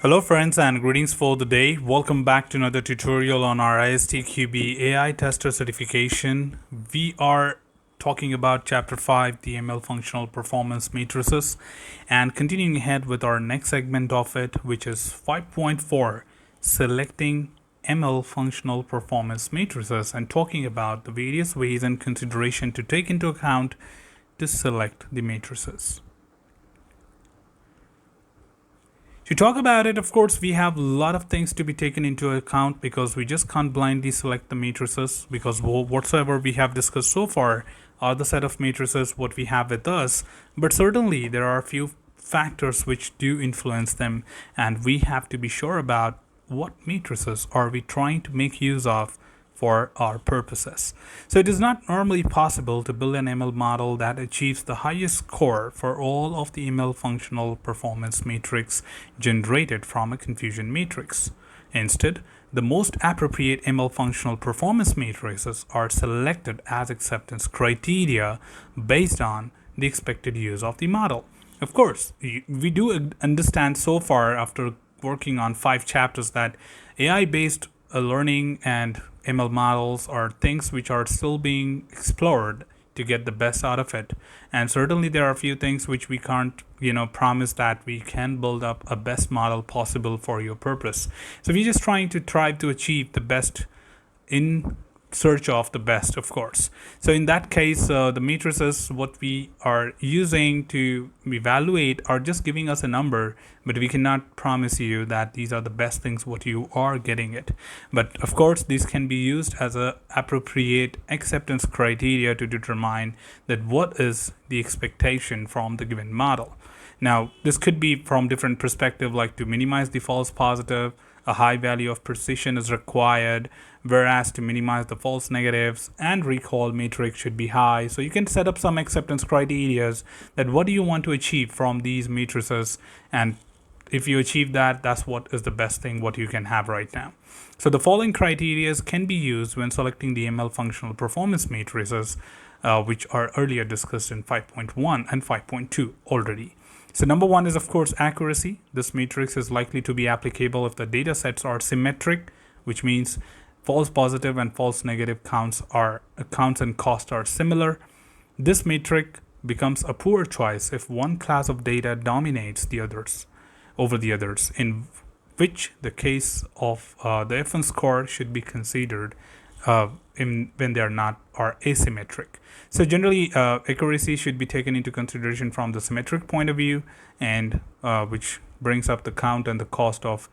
Hello friends and greetings for the day. Welcome back to another tutorial on our ISTQB AI Tester certification. We are talking about chapter 5, the ML functional performance matrices, and continuing ahead with our next segment of it, which is 5.4, selecting ML functional performance matrices, and talking about the various ways and consideration to take into account to select the matrices. To talk about it, of course, we have a lot of things to be taken into account because we just can't blindly select the matrices because whatsoever we have discussed so far are the set of matrices what we have with us. But certainly there are a few factors which do influence them, and we have to be sure about what matrices are we trying to make use of for our purposes. So it is not normally possible to build an ML model that achieves the highest score for all of the ML functional performance matrix generated from a confusion matrix. Instead, the most appropriate ML functional performance matrices are selected as acceptance criteria based on the expected use of the model. Of course, we do understand so far after working on 5 chapters that AI-based learning and ML models are things which are still being explored to get the best out of it. And certainly there are a few things which we can't, promise that we can build up a best model possible for your purpose. So we're just trying to try to achieve the best in search of the best, of course. So in that case, the matrices what we are using to evaluate are just giving us a number, but we cannot promise you that these are the best things what you are getting it. But of course, these can be used as a appropriate acceptance criteria to determine that what is the expectation from the given model. Now, this could be from different perspective, like to minimize the false positive, a high value of precision is required, whereas to minimize the false negatives and recall matrix should be high. So you can set up some acceptance criteria that what do you want to achieve from these matrices, and if you achieve that, that's what is the best thing what you can have right now. So the following criteria can be used when selecting the ML functional performance matrices, which are earlier discussed in 5.1 and 5.2 already. So number 1 is, of course, accuracy. This matrix is likely to be applicable if the data sets are symmetric, which means false positive and false negative counts and cost are similar. This matrix becomes a poor choice if one class of data dominates the others over the others, in which the case of the FN score should be considered when they are asymmetric. So generally, accuracy should be taken into consideration from the symmetric point of view, and which brings up the count and the cost of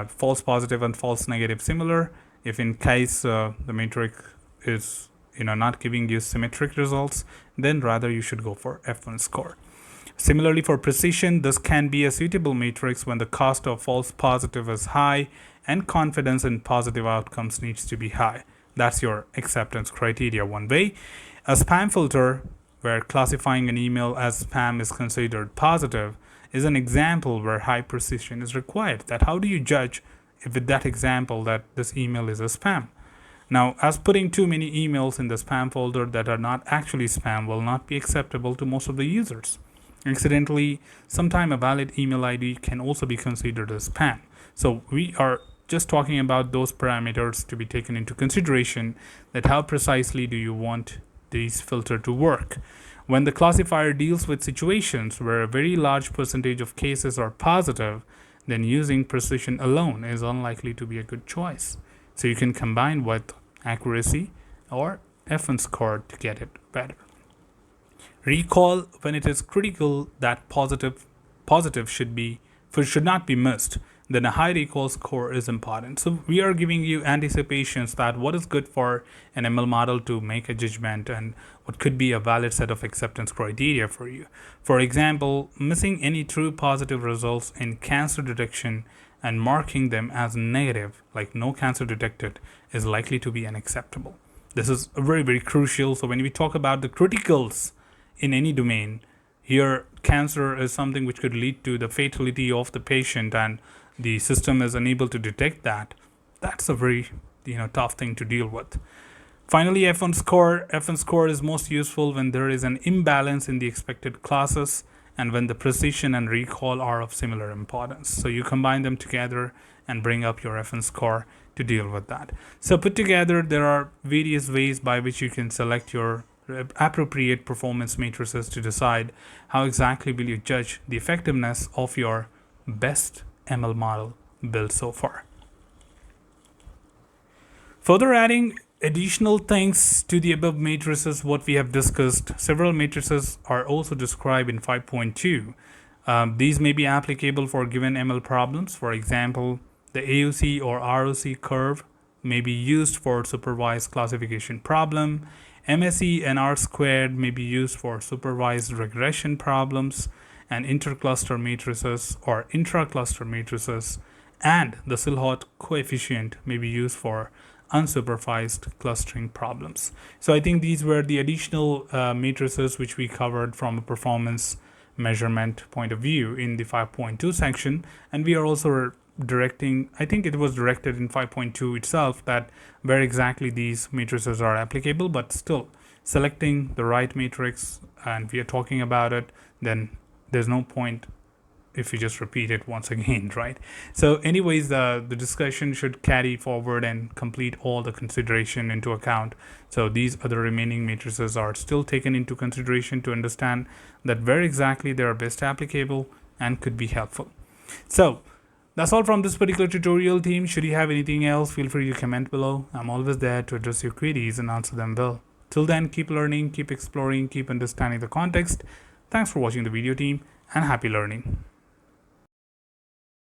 false positive and false negative similar. If in case the matrix is not giving you symmetric results, then rather you should go for F1 score. Similarly, for precision, this can be a suitable matrix when the cost of false positive is high and confidence in positive outcomes needs to be high. That's your acceptance criteria one way. A spam filter, where classifying an email as spam is considered positive, is an example where high precision is required. That how do you judge if with that example that this email is a spam? Now, as putting too many emails in the spam folder that are not actually spam will not be acceptable to most of the users. Incidentally, sometimes a valid email ID can also be considered as spam. So we are just talking about those parameters to be taken into consideration, that how precisely do you want these filter to work. When the classifier deals with situations where a very large percentage of cases are positive, then using precision alone is unlikely to be a good choice. So you can combine with accuracy or FN score to get it better. Recall, when it is critical that positive should not be missed, then a high recall score is important. So we are giving you anticipations that what is good for an ML model to make a judgment and what could be a valid set of acceptance criteria for you. For example, missing any true positive results in cancer detection and marking them as negative, like no cancer detected, is likely to be unacceptable. This is very, very crucial. So when we talk about the criticals in any domain, here cancer is something which could lead to the fatality of the patient, and the system is unable to detect that. That's a very tough thing to deal with. Finally, F1 score is most useful when there is an imbalance in the expected classes and when the precision and recall are of similar importance. So you combine them together and bring up your FN score to deal with that. So put together, there are various ways by which you can select your appropriate performance matrices to decide how exactly will you judge the effectiveness of your best ML model built so far. Further adding additional things to the above matrices, what we have discussed, several matrices are also described in 5.2. These may be applicable for given ML problems. For example, the AUC or ROC curve may be used for supervised classification problem. MSE and R squared may be used for supervised regression problems, and intercluster matrices or intracluster matrices and the Silhouette coefficient may be used for unsupervised clustering problems. So I think these were the additional matrices which we covered from a performance measurement point of view in the 5.2 section, and we are also directing, I think it was directed in 5.2 itself, that where exactly these matrices are applicable, but still selecting the right matrix, and we are talking about it, then there's no point if you just repeat it once again, right? So anyways, the discussion should carry forward and complete all the consideration into account. So these other remaining matrices are still taken into consideration to understand that where exactly they are best applicable and could be helpful. So that's all from this particular tutorial, team. Should you have anything else, feel free to comment below. I'm always there to address your queries and answer them well. Till then, keep learning, keep exploring, keep understanding the context. Thanks for watching the video, team, and happy learning.